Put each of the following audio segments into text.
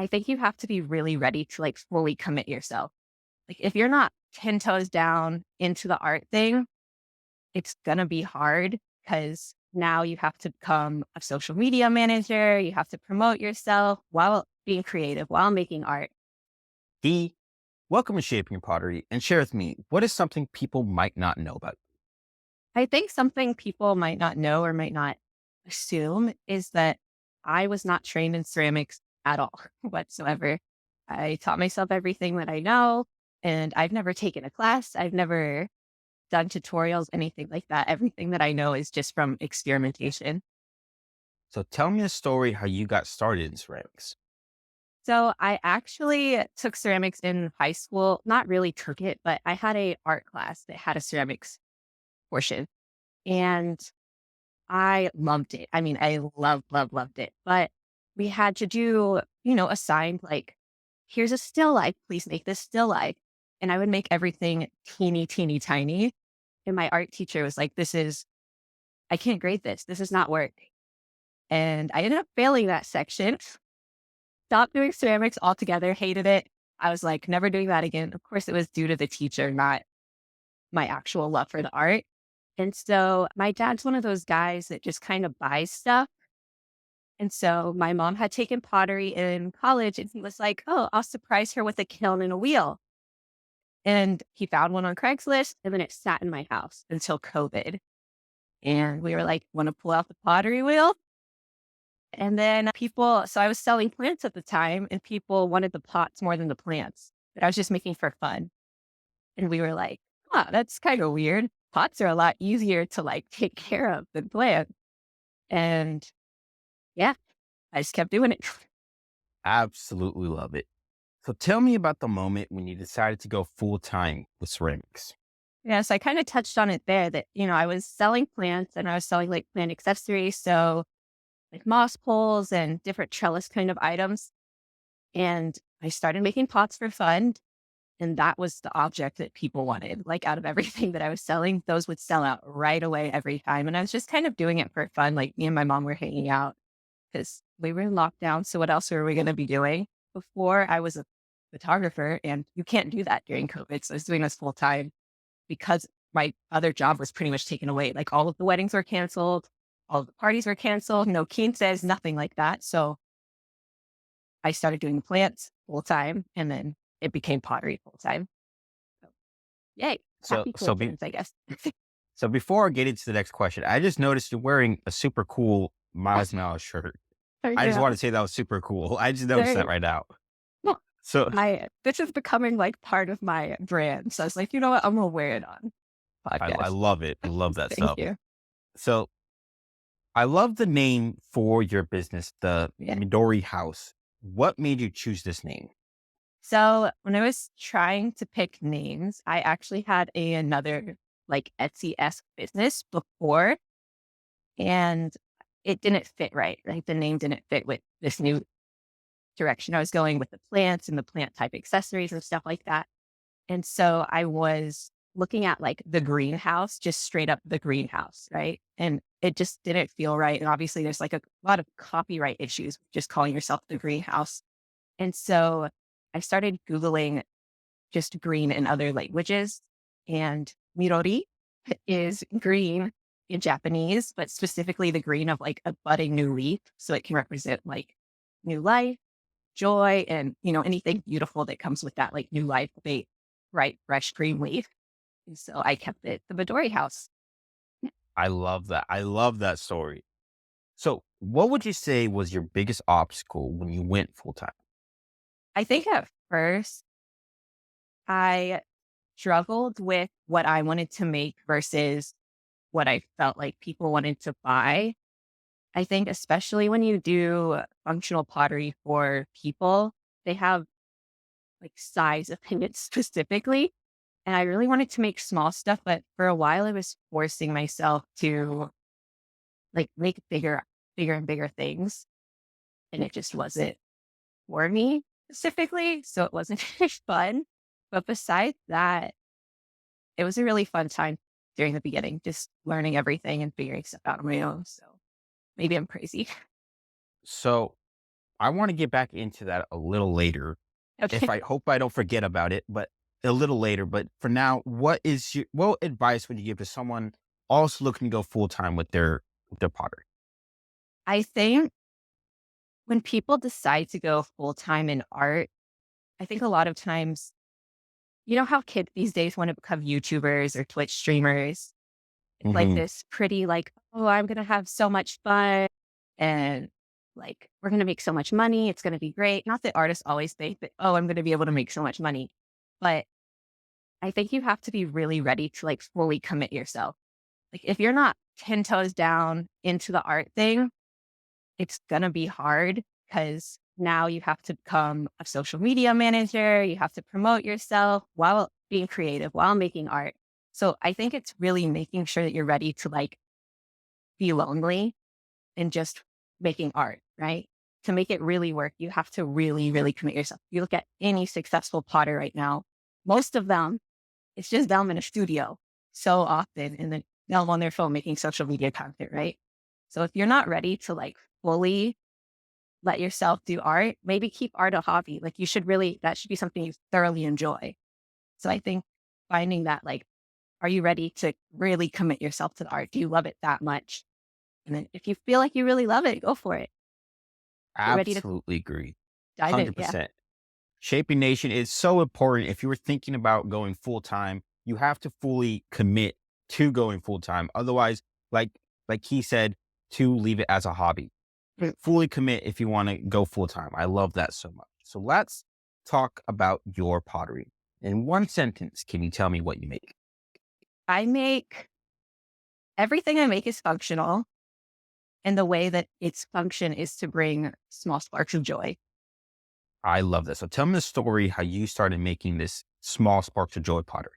I think you have to be really ready to like fully commit yourself. Like if you're not 10 toes down into the art thing, it's going to be hard because now you have to become a social media manager. You have to promote yourself while being creative, while making art. Dee, welcome to Shaping Your Pottery and share with me what is something people might not know about. I think something people might not know or might not assume is that I was not trained in ceramics at all whatsoever. I taught myself everything that I know, and I've never taken a class. I've never done tutorials, anything like that. Everything that I know is just from experimentation. So tell me a story how you got started in ceramics. So I actually took ceramics in high school. Not really took it, but I had a art class that had a ceramics portion. And I loved it. I mean, I loved it. But we had to do, assigned like, here's a still life. Please make this still life. And I would make everything teeny tiny. And my art teacher was like, I can't grade this. This is not work. And I ended up failing that section, stopped doing ceramics altogether, hated it. I was like, never doing that again. Of course, it was due to the teacher, not my actual love for the art. And so my dad's one of those guys that just kind of buys stuff. And so my mom had taken pottery in college and he was like, oh, I'll surprise her with a kiln and a wheel. And he found one on Craigslist and then it sat in my house until COVID. And we were like, want to pull out the pottery wheel? And then so I was selling plants at the time and people wanted the pots more than the plants that I was just making for fun. And we were like, huh, that's kind of weird. Pots are a lot easier to like take care of than plants. And yeah, I just kept doing it. Absolutely love it. So tell me about the moment when you decided to go full time with ceramics. Yes, I kind of touched on it there that, I was selling plants and I was selling like plant accessories. So like moss poles and different trellis kind of items. And I started making pots for fun. And that was the object that people wanted. Like out of everything that I was selling, those would sell out right away every time. And I was just kind of doing it for fun. Like me and my mom were hanging out because we were in lockdown. So what else were we going to be doing? Before I was a photographer and you can't do that during COVID. So I was doing this full time because my other job was pretty much taken away. Like all of the weddings were canceled. All of the parties were canceled. No quinces, nothing like that. So I started doing plants full time and then it became pottery full time. So yay. So Happy so be, coincidence, I guess. so before I get into the next question, I just noticed you're wearing a super cool Miles Morales shirt. Oh, I just yeah. want to say that was super cool. I just noticed that Very right now. well, So this is becoming like part of my brand. So I was like, you know what? I'm gonna wear it on I podcast. love it. I love that Thank stuff. you. So I love the name for your business, the Yeah. Midori House. What made you choose this name? So when I was trying to pick names, I actually had another like Etsy-esque business before, and it didn't fit right. Like the name didn't fit with this new direction I was going with the plants and the plant type accessories and stuff like that. And so I was looking at like the greenhouse, just straight up the greenhouse, right? And it just didn't feel right. And obviously there's like a lot of copyright issues with just calling yourself the greenhouse. And so I started Googling just green in other languages. And Midori is green in Japanese, but specifically the green of like a budding new leaf. So it can represent like new life, joy, and anything beautiful that comes with that, like new life with a bright, fresh green leaf. And so I kept it the Midori House. I love that. I love that story. So, what would you say was your biggest obstacle when you went full time? I think at first I struggled with what I wanted to make versus what I felt like people wanted to buy. I think especially when you do functional pottery for people, they have like size opinions specifically. And I really wanted to make small stuff, but for a while I was forcing myself to like make bigger and bigger things. And it just wasn't for me specifically. So it wasn't very fun. But besides that, it was a really fun time during the beginning, just learning everything and figuring stuff out on my own. So maybe I'm crazy. So, I want to get back into that a little later. If Okay. I hope I don't forget about it, but a little later. But for now, what advice would you give to someone also looking to go full time with their pottery? I think when people decide to go full time in art, I think a lot of times, you know how kids these days want to become YouTubers or Twitch streamers? It's like Hmm. this pretty, like, oh, I'm going to have so much fun and like, we're going to make so much money. It's going to be great. Not that artists always think that, oh, I'm going to be able to make so much money. But I think you have to be really ready to like fully commit yourself. Like, if you're not 10 toes down into the art thing, it's gonna be hard because now you have to become a social media manager, you have to promote yourself while being creative, while making art. So I think it's really making sure that you're ready to like be lonely and just making art, right? To make it really work, you have to really, really commit yourself. You look at any successful potter right now, most of them, it's just them in a studio so often and then them on their phone making social media content, right? So if you're not ready to like fully let yourself do art, maybe keep art a hobby. Like you should really, that should be something you thoroughly enjoy. So I think finding that, like, are you ready to really commit yourself to the art? Do you love it that much? And then if you feel like you really love it, go for it. Get ready to Absolutely agree. dive in. Yeah. 100%. Shaping Nation is so important. If you were thinking about going full time, you have to fully commit to going full time. Otherwise, like he said, to leave it as a hobby. Mm. Fully commit if you want to go full time. I love that so much. So let's talk about your pottery. In one sentence, can you tell me what you make? I make everything I make is functional. And the way that its function is to bring small sparks of joy. I love this. So tell me the story how you started making this small sparks of joy pottery.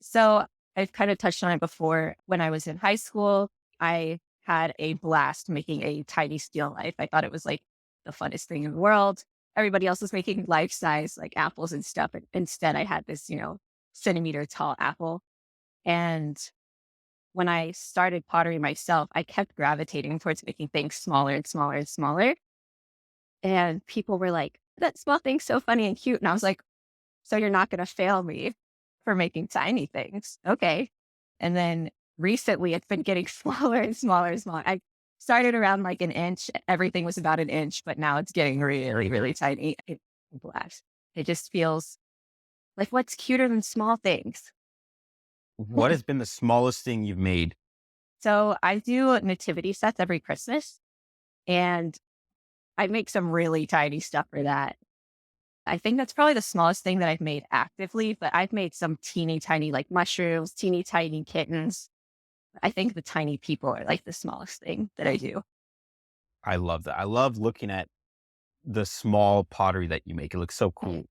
So I've kind of touched on it before. When I was in high school, I had a blast making a tiny steel knife. I thought it was like the funnest thing in the world. Everybody else was making life size like apples and stuff. And instead, I had this, centimeter tall apple. And when I started pottery myself, I kept gravitating towards making things smaller and smaller and smaller. And people were like, that small thing's so funny and cute. And I was like, so you're not going to fail me for making tiny things. Okay. And then recently it's been getting smaller and smaller and smaller. I started around like an inch. Everything was about an inch, but now it's getting really, really tiny. Blast. It just feels like what's cuter than small things. What has been the smallest thing you've made? So I do nativity sets every Christmas and I make some really tiny stuff for that. I think that's probably the smallest thing that I've made actively, but I've made some teeny tiny like mushrooms, teeny tiny kittens. I think the tiny people are like the smallest thing that I do. I love that. I love looking at the small pottery that you make. It looks so Mm. cool.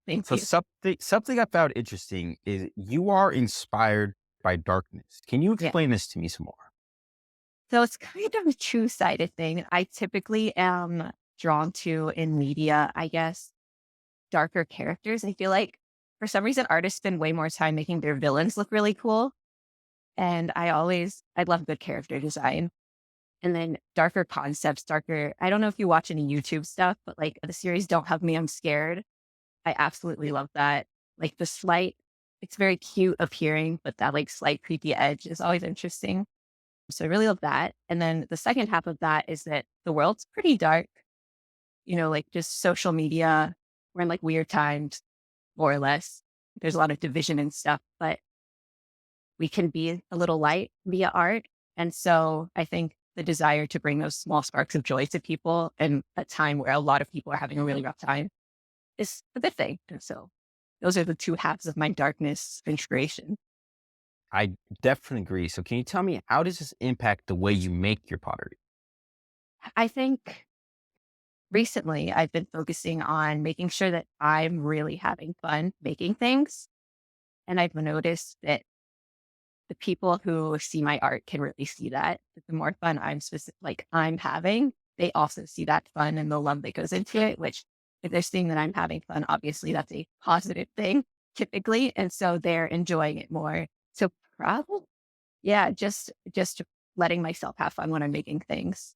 Thank So you. something I found interesting is you are inspired by darkness. Can you Yeah. explain this to me some more? So it's kind of a two-sided thing. I typically am drawn to in media, I guess, darker characters. I feel like for some reason artists spend way more time making their villains look really cool. And I love good character design. And then darker concepts, darker. I don't know if you watch any YouTube stuff, but like the series Don't Hug Me, I'm Scared. I absolutely love that. Like it's very cute appearing, but that like slight creepy edge is always interesting. So I really love that. And then the second half of that is that the world's pretty dark, like just social media. We're in like weird times, more or less. There's a lot of division and stuff, but we can be a little light via art. And so I think the desire to bring those small sparks of joy to people in a time where a lot of people are having a really rough time is a good thing. And so those are the two halves of my darkness inspiration. I definitely agree. So can you tell me how does this impact the way you make your pottery? I think recently I've been focusing on making sure that I'm really having fun making things. And I've noticed that the people who see my art can really see that the more fun like I'm having, they also see that fun and the love that goes into it, which if they're seeing that I'm having fun, obviously that's a positive thing typically. And so they're enjoying it more. So probably, yeah, just letting myself have fun when I'm making things.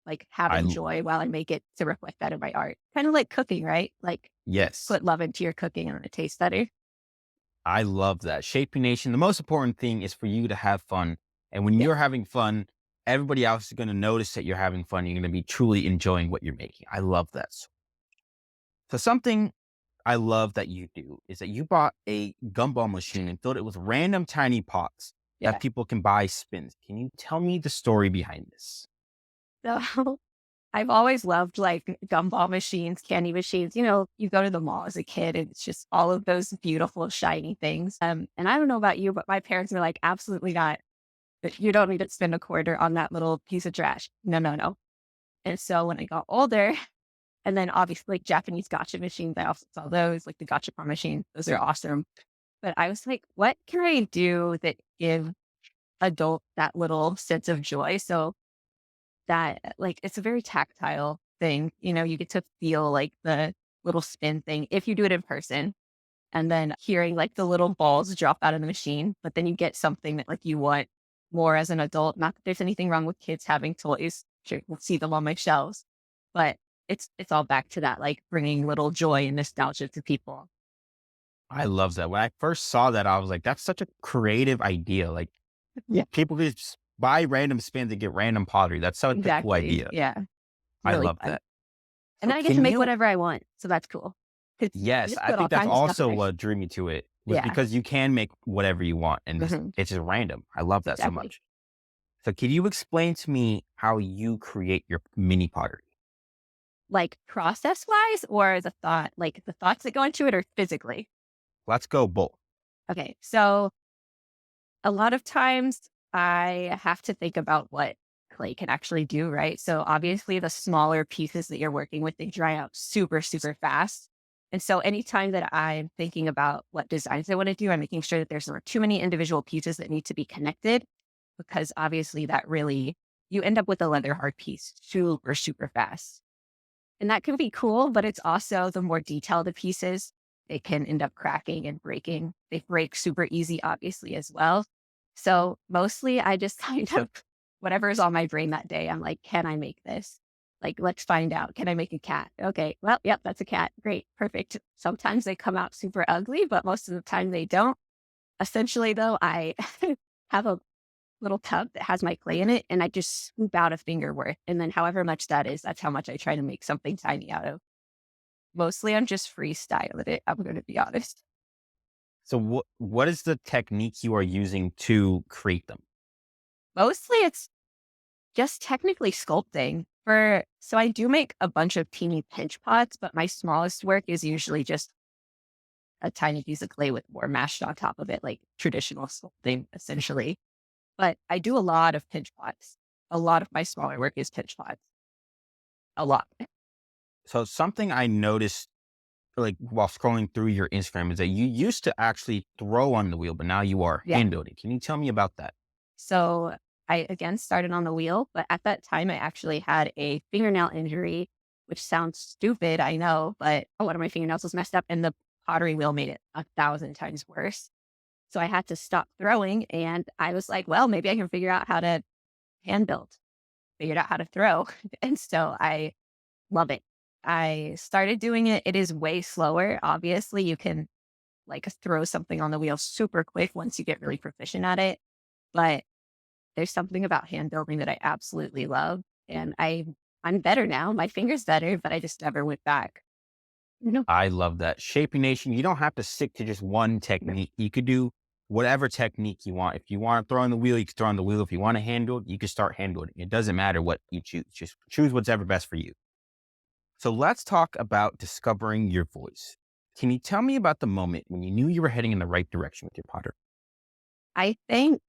like I having l- joy while I make it to reflect that in my art. Kind of like cooking, right? Like yes, put love into your cooking and it tastes better. I love that. Shaping Nation, the most important thing is for you to have fun. And when Yeah. you're having fun, everybody else is going to notice that you're having fun. You're going to be truly enjoying what you're making. I love that. So something I love that you do is that you bought a gumball machine and filled it with random tiny pots that Yeah. people can buy spins. Can you tell me the story behind this? So I've always loved like gumball machines, candy machines. You know, you go to the mall as a kid and it's just all of those beautiful, shiny things. And I don't know about you, but my parents were like, absolutely not. You don't need to spend a quarter on that little piece of trash. No, no, no. And so when I got older, and then obviously like Japanese gotcha machines, I also saw those, like the gotcha machines. Those are awesome. But I was like, what can I do that give adult that little sense of joy? So that like it's a very tactile thing. You know, you get to feel like the little spin thing if you do it in person. And then hearing like the little balls drop out of the machine, but then you get something that like you want more as an adult. Not that there's anything wrong with kids having toys. Sure, we'll see them on my shelves, but it's all back to that like bringing little joy and nostalgia to people. I love that. When I first saw that, I was like, that's such a creative idea. Like Yeah, people could just buy random spins and get random pottery. That's such a cool exactly. idea. Yeah, I really love fun. that. And So then I get to can make you whatever I want, so that's cool. Cause you yes, just I put all think that's kinds of stuff in also there. what drew me to it was Yeah, because you can make whatever you want and just mhm, it's just random. I love that so exactly. much. So can you explain to me how you create your mini pottery? Like process wise, or the thought, like the thoughts that go into it, or physically. Let's go both. Okay, so a lot of times I have to think about what clay can actually do, right? So obviously the smaller pieces that you're working with, they dry out super, super fast. And so anytime that I'm thinking about what designs I want to do, I'm making sure that there's not too many individual pieces that need to be connected because obviously that really, you end up with a leather hard piece super, super fast. And that can be cool, but it's also the more detailed the pieces, they can end up cracking and breaking. They break super easy, obviously, as well. So mostly I just kind of whatever is on my brain that day, I'm like, can I make this? Like, let's find out. Can I make a cat? Okay. Well, yep, that's a cat. Great. Perfect. Sometimes they come out super ugly, but most of the time they don't. Essentially, though, I have a little tub that has my clay in it, and I just scoop out a finger worth. And then however much that is, that's how much I try to make something tiny out of. Mostly I'm just freestyling it, I'm gonna be honest. So what is the technique you are using to create them? Mostly it's just technically sculpting for so I do make a bunch of teeny pinch pots, but my smallest work is usually just a tiny piece of clay with more mashed on top of it, like traditional sculpting, essentially. But I do a lot of pinch pots. A lot of my smaller work is pinch pots. A lot. So something I noticed like while scrolling through your Instagram is that you used to actually throw on the wheel, but now you are Yeah. hand building. Can you tell me about that? So I again started on the wheel, but at that time I actually had a fingernail injury, which sounds stupid, I know, but one of my fingernails was messed up and the pottery wheel made it 1,000 times worse. So I had to stop throwing and I was like, well, maybe I can figure out how to hand build, figured out how to throw. And so I love it. I started doing it. It is way slower. Obviously, you can like throw something on the wheel super quick once you get really proficient at it. But there's something about hand building that I absolutely love, and I'm better now. My finger's better, but I just never went back. You know? I love that. Shaping Nation, you don't have to stick to just one No. technique. You could do whatever technique you want. If you want to throw on the wheel, you can throw on the wheel. If you want to hand build, you can start hand building. It doesn't matter what you choose. Just choose what's ever best for you. So let's talk about discovering your voice. Can you tell me about the moment when you knew you were heading in the right direction with your potter? I think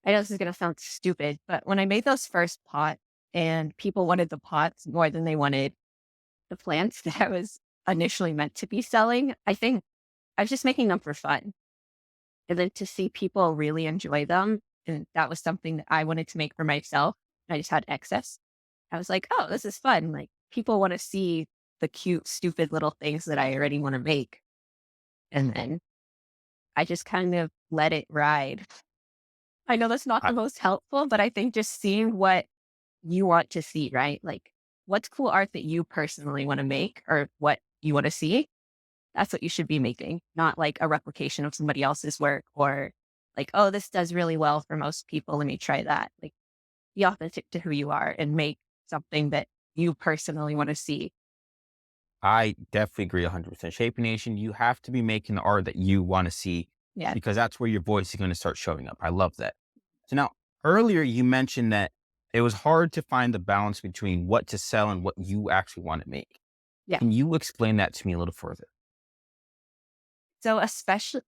I know this is gonna sound stupid, but when I made those first pot and people wanted the pots more than they wanted the plants that I was initially meant to be selling, I think I was just making them for fun. And then to see people really enjoy them, and that was something that I wanted to make for myself. I just had excess. I was like, "Oh, this is fun." Like, people wanna see the cute, stupid little things that I already wanna make. And then I just kind of let it ride. I know that's not I, the most helpful, but I think just seeing what you want to see, right? Like, what's cool art that you personally want to make or what you want to see? That's what you should be making, not like a replication of somebody else's work or like, oh, this does really well for most people. Let me try that. Like, be authentic to who you are and make something that you personally want to see. I definitely agree 100%. Shaping Nation, you have to be making the art that you want to see Yeah. because that's where your voice is going to start showing up. I love that. So now, earlier you mentioned that it was hard to find the balance between what to sell and what you actually want to make. Yeah. Can you explain that to me a little further? So, especially,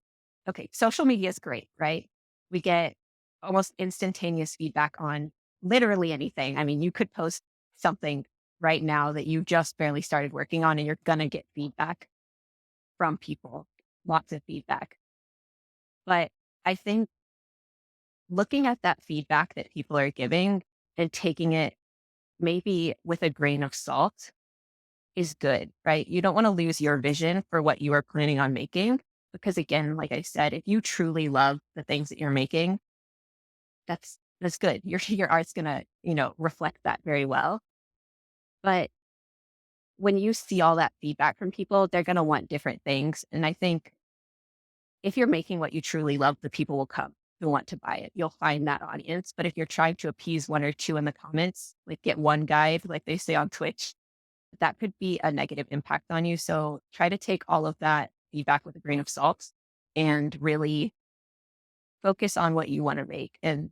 okay, social media is great, right? We get almost instantaneous feedback on literally anything. I mean, you could post something right now that you just barely started working on, and you're going to get feedback from people, lots of feedback. But I think looking at that feedback that people are giving and taking it maybe with a grain of salt is good, right? You don't want to lose your vision for what you are planning on making. Because again, like I said, if you truly love the things that you're making, that's good. Your art's gonna, reflect that very well. But when you see all that feedback from people, they're gonna want different things. And I think if you're making what you truly love, the people will come who want to buy it. You'll find that audience. But if you're trying to appease one or two in the comments, like get one guide, like they say on Twitch, that could be a negative impact on you. So try to take all of that feedback with a grain of salt and really focus on what you want to make, and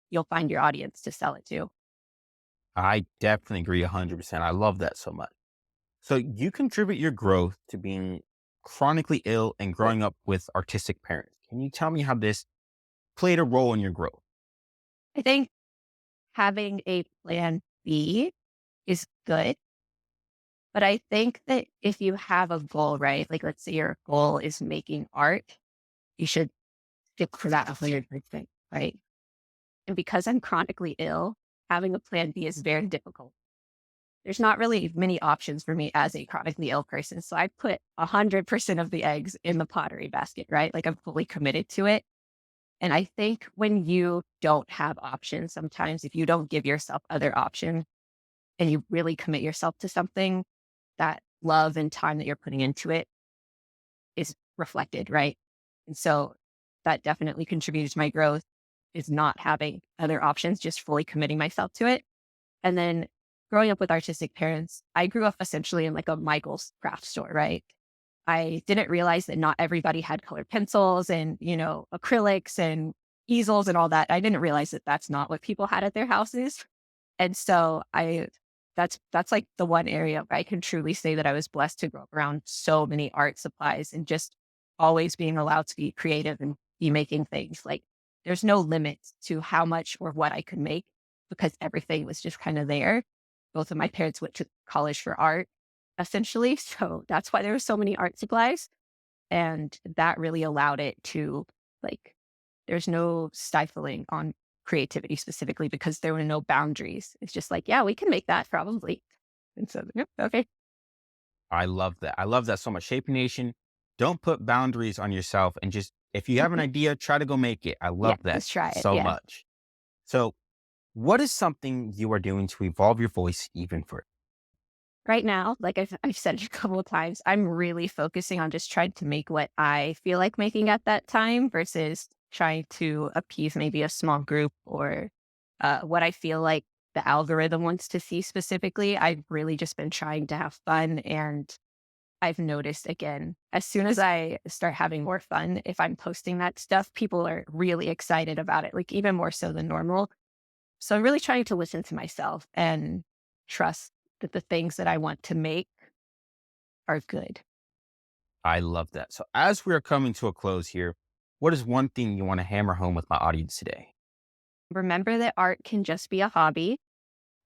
you'll find your audience to sell it to. I definitely agree 100%. I love that so much. So you contribute your growth to being chronically ill and growing up with artistic parents. Can you tell me how this played a role in your growth? I think having a plan B is good, but I think that if you have a goal, right? Like let's say your goal is making art, you should stick to that 100%, right? And because I'm chronically ill, having a plan B is very difficult. There's not really many options for me as a chronically ill person. So I put 100% of the eggs in the pottery basket, right? Like I'm fully committed to it. And I think when you don't have options, sometimes if you don't give yourself other options and you really commit yourself to something, that love and time that you're putting into it is reflected, right? And so that definitely contributed to my growth is not having other options, just fully committing myself to it. And then growing up with artistic parents, I grew up essentially in like a Michael's craft store, right? I didn't realize that not everybody had colored pencils and, acrylics and easels and all that. I didn't realize that that's not what people had at their houses. And so that's like the one area where I can truly say that I was blessed to grow up around so many art supplies and just always being allowed to be creative and be making things. Like there's no limit to how much or what I could make because everything was just kind of there. Both of my parents went to college for art, essentially. So that's why there were so many art supplies. And that really allowed it to, like, there's no stifling on creativity specifically because there were no boundaries. It's just like, yeah, we can make that probably. And so, yep, okay. I love that. I love that so much. Shaping Nation, don't put boundaries on yourself and just, if you have an idea, try to go make it. I Yeah, love that just try it. so Yeah. much. So, what is something you are doing to evolve your voice even further? Right now, like I've said it a couple of times, I'm really focusing on just trying to make what I feel like making at that time versus trying to appease maybe a small group or what I feel like the algorithm wants to see specifically. I've really just been trying to have fun. And I've noticed again, as soon as I start having more fun, if I'm posting that stuff, people are really excited about it, like even more so than normal. So I'm really trying to listen to myself and trust that the things that I want to make are good. I love that. So, as we are coming to a close here, what is one thing you want to hammer home with my audience today? Remember that art can just be a hobby.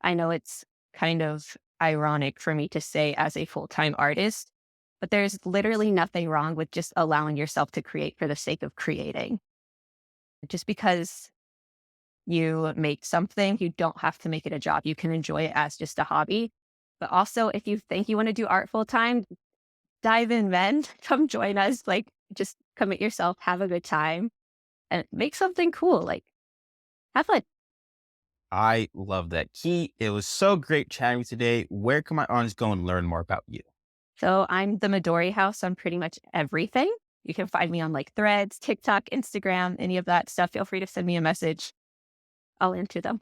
I know it's kind of ironic for me to say as a full-time artist, but there's literally nothing wrong with just allowing yourself to create for the sake of creating. Just because you make something, you don't have to make it a job. You can enjoy it as just a hobby. But also, if you think you want to do art full time, dive in, men. Come join us. Like, just commit yourself, have a good time, and make something cool. Like, have fun. I love that. Key, it was so great chatting with you today. Where can my audience go and learn more about you? So I'm the Midori House on pretty much everything. You can find me on like Threads, TikTok, Instagram, any of that stuff. Feel free to send me a message. I'll answer them.